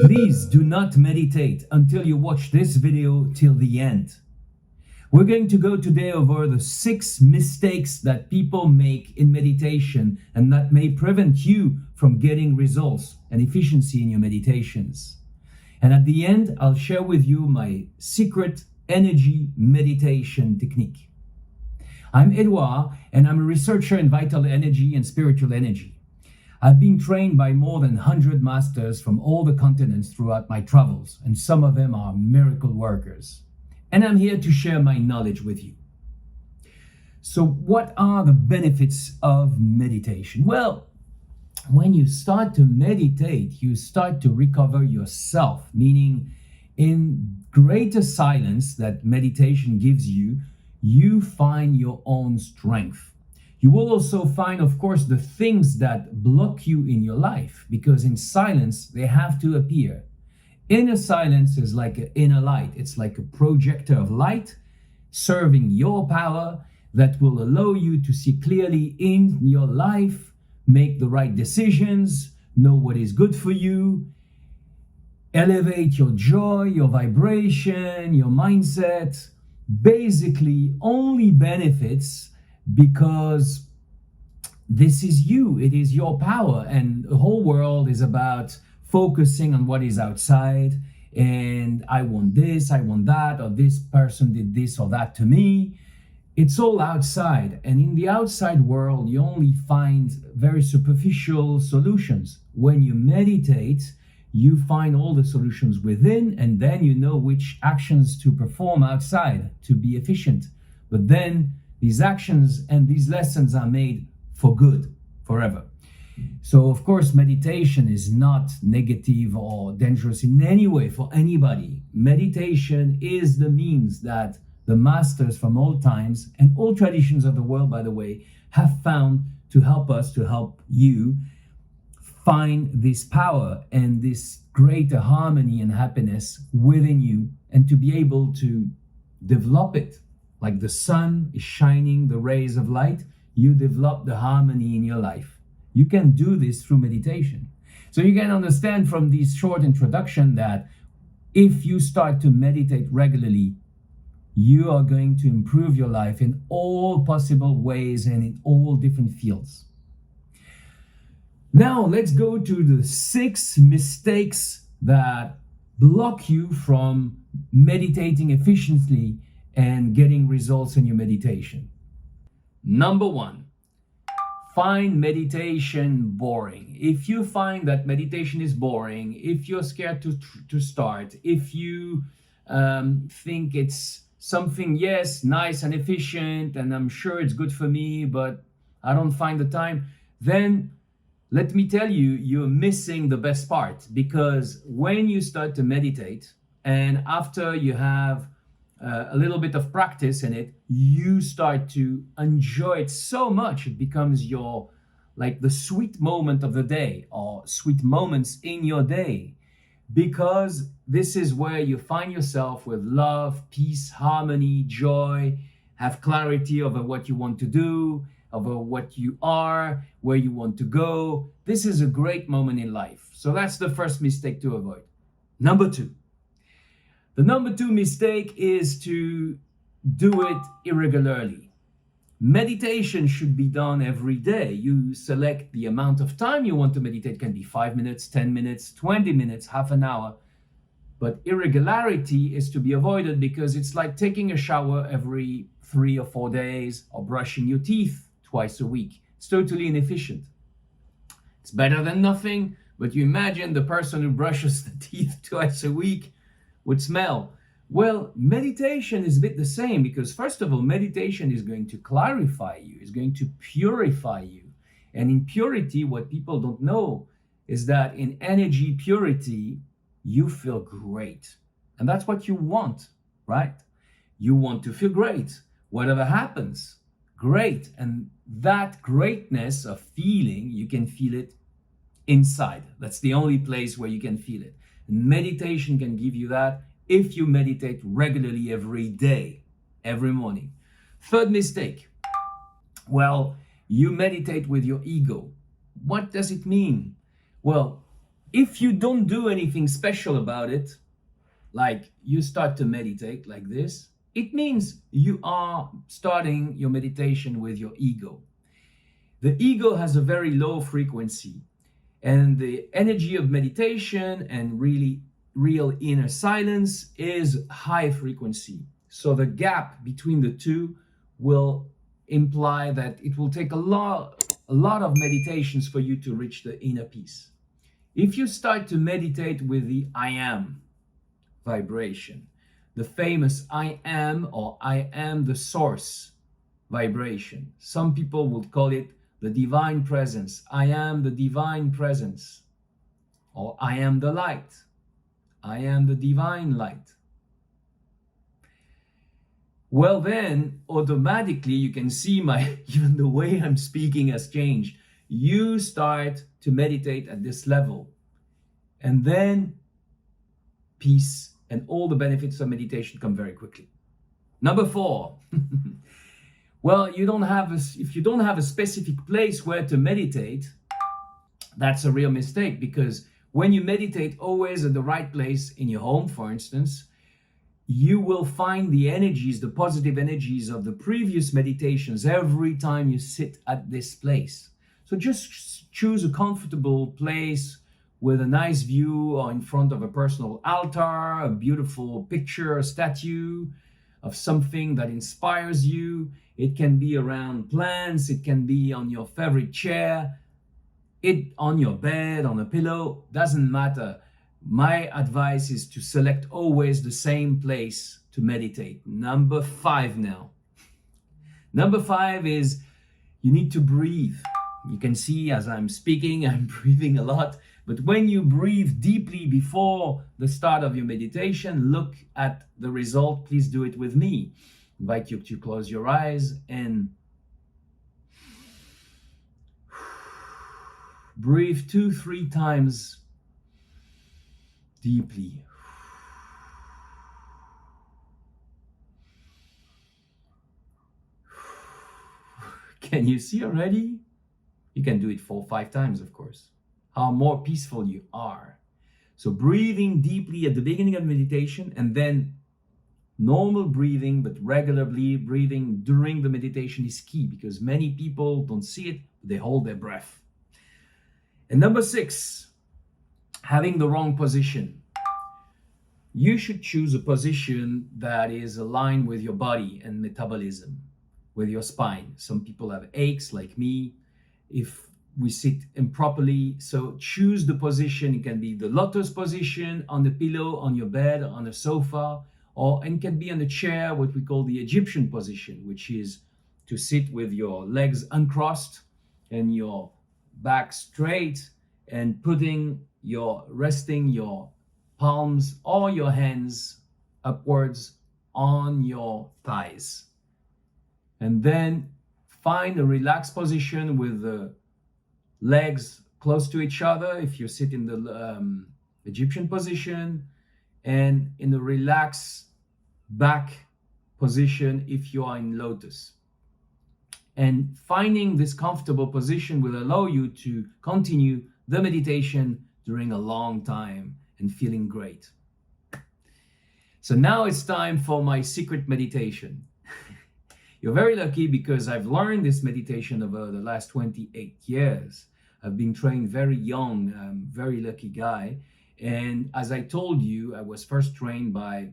Please do not meditate until you watch this video till the end. We're going to go today over the 6 mistakes that people make in meditation and that may prevent you from getting results and efficiency in your meditations. And at the end, I'll share with you my secret energy meditation technique. I'm Edouard, and I'm a researcher in vital energy and spiritual energy. I've been trained by more than 100 masters from all the continents throughout my travels, and some of them are miracle workers. And I'm here to share my knowledge with you. So what are the benefits of meditation? Well, when you start to meditate, you start to recover yourself, meaning in greater silence that meditation gives you, you find your own strength. You will also find, of course, the things that block you in your life, because in silence, they have to appear. Inner silence is like an inner light. It's like a projector of light serving your power that will allow you to see clearly in your life, make the right decisions, know what is good for you, elevate your joy, your vibration, your mindset. Basically, only benefits because this is you, it is your power, and the whole world is about focusing on what is outside, and I want this, I want that, or this person did this or that to me. It's all outside, and in the outside world you only find very superficial solutions. When you meditate, you find all the solutions within, and then you know which actions to perform outside to be efficient. But then these actions and these lessons are made for good, forever. So of course, meditation is not negative or dangerous in any way for anybody. Meditation is the means that the masters from all times and all traditions of the world, by the way, have found to help us, to help you find this power and this greater harmony and happiness within you, and to be able to develop it. Like the sun is shining the rays of light, you develop the harmony in your life. You can do this through meditation. So you can understand from this short introduction that if you start to meditate regularly, you are going to improve your life in all possible ways and in all different fields. Now let's go to the 6 mistakes that block you from meditating efficiently and getting results in your meditation. Number 1, find meditation boring. If you find that meditation is boring, if you're scared to start, if you think it's something, yes, nice and efficient, and I'm sure it's good for me, but I don't find the time, then let me tell you, you're missing the best part. Because when you start to meditate, and after you have a little bit of practice in it, you start to enjoy it so much. It becomes your, like the sweet moment of the day, or sweet moments in your day, because this is where you find yourself with love, peace, harmony, joy, have clarity over what you want to do, over what you are, where you want to go. This is a great moment in life. So that's the first mistake to avoid. Number 2. The number 2 mistake is to do it irregularly. Meditation should be done every day. You select the amount of time you want to meditate. It can be 5 minutes, 10 minutes, 20 minutes, half an hour. But irregularity is to be avoided, because it's like taking a shower every 3 or 4 days, or brushing your teeth twice a week. It's totally inefficient. It's better than nothing, but you imagine the person who brushes the teeth twice a week would smell. Well, meditation is a bit the same, because first of all, meditation is going to clarify you, is going to purify you. And in purity, what people don't know is that in energy purity, you feel great. And that's what you want, right? You want to feel great. Whatever happens, great. And that greatness of feeling, you can feel it inside. That's the only place where you can feel it. Meditation can give you that if you meditate regularly every day, every morning. Third mistake. Well, you meditate with your ego. What does it mean? Well, If you don't do anything special about it, like you start to meditate like this, it means you are starting your meditation with your ego. The ego has a very low frequency, and the energy of meditation and really real inner silence is high frequency. So the gap between the two will imply that it will take a lot of meditations for you to reach the inner peace. If you start to meditate with the I am vibration, the famous I am or I am the source vibration, some people would call it the divine presence. I am the divine presence, or I am the light. I am the divine light. Well, then automatically you can see even the way I'm speaking has changed. You start to meditate at this level, and then peace and all the benefits of meditation come very quickly. Number 4. Well, if you don't have a specific place where to meditate, that's a real mistake, because when you meditate always at the right place in your home, for instance, you will find the energies, the positive energies of the previous meditations every time you sit at this place. So just choose a comfortable place with a nice view or in front of a personal altar, a beautiful picture, a statue of something that inspires you. It can be around plants, it can be on your favorite chair, on your bed, on a pillow, doesn't matter. My advice is to select always the same place to meditate. Number 5 now. Number 5 is you need to breathe. You can see as I'm speaking, I'm breathing a lot. But when you breathe deeply before the start of your meditation, look at the result. Please do it with me. I invite you to close your eyes and breathe 2-3 times deeply. Can you see already? You can do it 4-5 times, of course. How more peaceful you are. So breathing deeply at the beginning of meditation, and then normal breathing, but regularly breathing during the meditation is key, because many people don't see it, but they hold their breath. And number 6, having the wrong position. You should choose a position that is aligned with your body and metabolism, with your spine. Some people have aches like me if we sit improperly. So choose the position. It can be the lotus position, on the pillow, on your bed, on a sofa, and can be on a chair, what we call the Egyptian position, which is to sit with your legs uncrossed and your back straight, and resting your palms or your hands upwards on your thighs. And then find a relaxed position with the legs close to each other if you sit in the Egyptian position, and in the relaxed back position if you are in lotus. And finding this comfortable position will allow you to continue the meditation during a long time and feeling great. So now it's time for my secret meditation. You're very lucky, because I've learned this meditation over the last 28 years. I've been trained very young. I'm a very lucky guy. And as I told you, I was first trained by a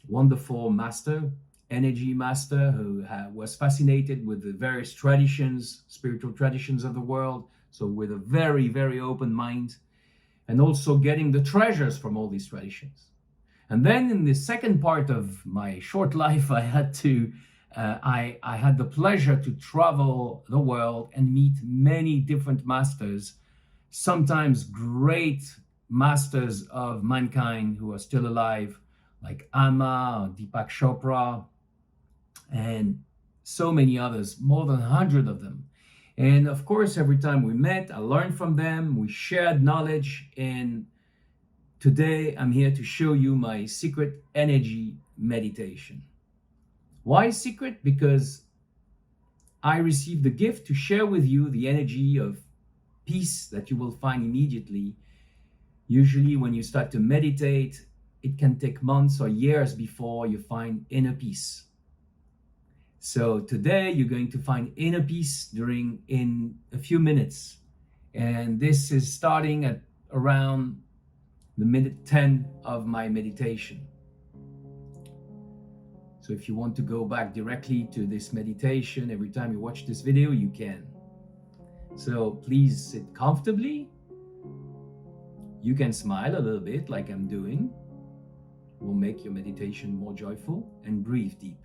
wonderful master, energy master, who was fascinated with the various traditions, spiritual traditions of the world. So with a very, very open mind, and also getting the treasures from all these traditions. And then in the second part of my short life, I had the pleasure to travel the world and meet many different masters, sometimes great masters of mankind who are still alive, like Amma, Deepak Chopra, and so many others, more than 100 of them. And of course, every time we met, I learned from them, we shared knowledge, and today I'm here to show you my secret energy meditation. Why secret? Because I received the gift to share with you the energy of peace that you will find immediately Usually when you start to meditate, it can take months or years before you find inner peace. So today you're going to find inner peace in a few minutes. And this is starting at around the minute 10 of my meditation. So if you want to go back directly to this meditation every time you watch this video, you can. So please sit comfortably. You can smile a little bit like I'm doing. Will make your meditation more joyful, and breathe deep.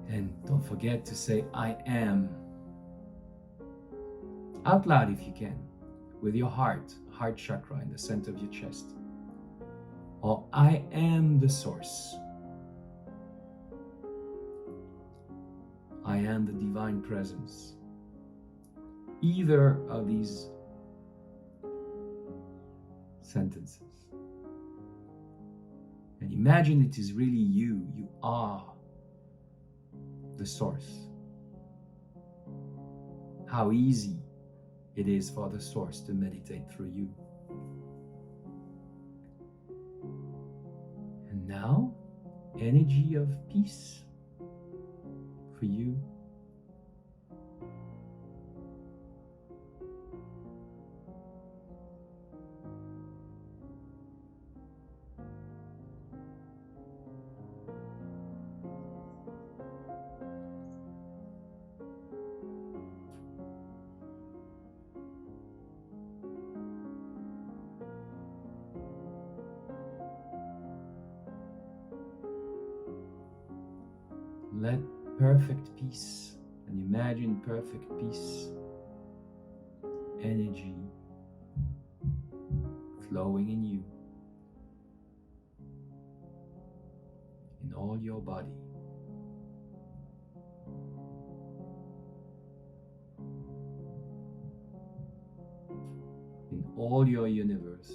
And don't forget to say I am out loud if you can, with your heart chakra in the center of your chest. Or I am the source. I am the divine presence. Either of these sentences. And imagine it is really you. You are the source. How easy it is for the source to meditate through you. And now, energy of peace for you. Let perfect peace, and imagine perfect peace, energy flowing in you, in all your body. In all your universe.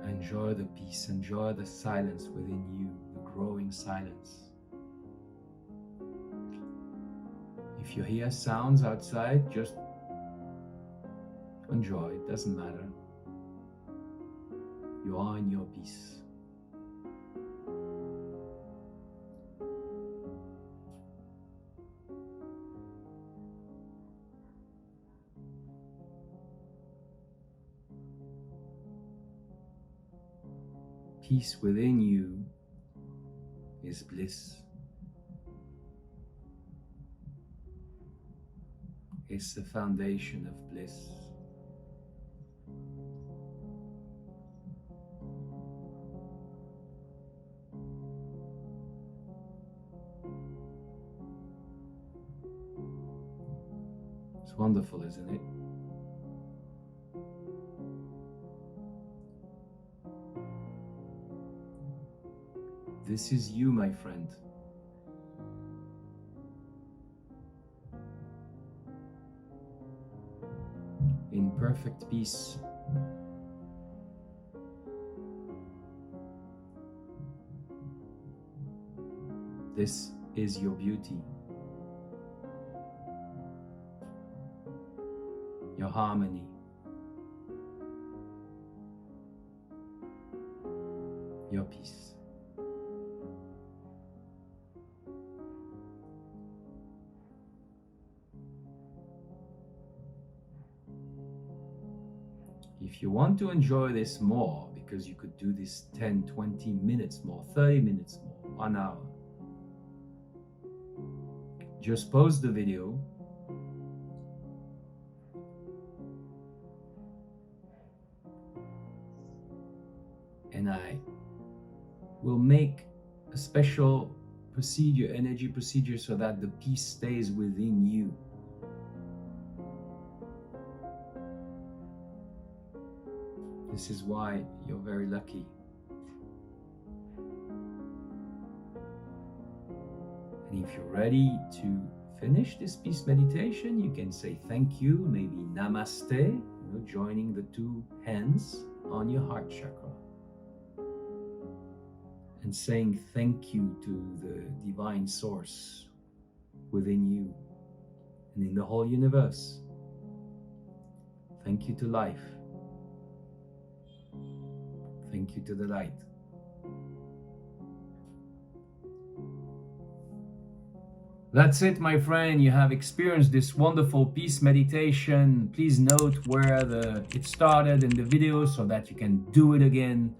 Enjoy the peace, enjoy the silence within you, the growing silence. If you hear sounds outside, just enjoy, it doesn't matter. You are in your peace. Peace within you is bliss. It's the foundation of bliss. It's wonderful, isn't it? This is you, my friend. In perfect peace. This is your beauty, your harmony, your peace. If you want to enjoy this more, because you could do this 10, 20 minutes more, 30 minutes more, 1 hour, just pause the video and I will make a special procedure, energy procedure, so that the peace stays within you. This is why you're very lucky. And if you're ready to finish this peace meditation, you can say thank you, maybe namaste, joining the two hands on your heart chakra. And saying thank you to the divine source within you and in the whole universe. Thank you to life. Thank you to the light. That's it, my friend. You have experienced this wonderful peace meditation. Please note where it started in the video so that you can do it again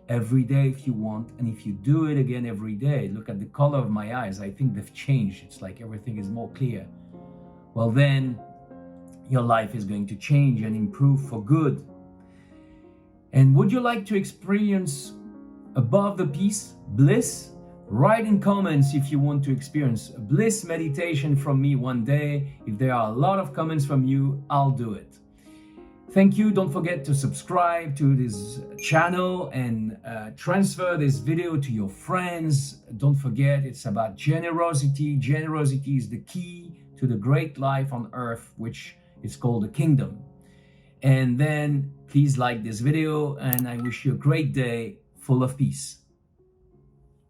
every day if you want. And if you do it again every day, look at the color of my eyes. I think they've changed. It's like everything is more clear. Well, then your life is going to change and improve for good. And would you like to experience above the peace, bliss? Write in comments if you want to experience a bliss meditation from me one day. If there are a lot of comments from you, I'll do it. Thank you. Don't forget to subscribe to this channel and transfer this video to your friends. Don't forget, it's about generosity. Generosity is the key to the great life on earth, which is called the kingdom. And then please like this video, and I wish you a great day full of peace.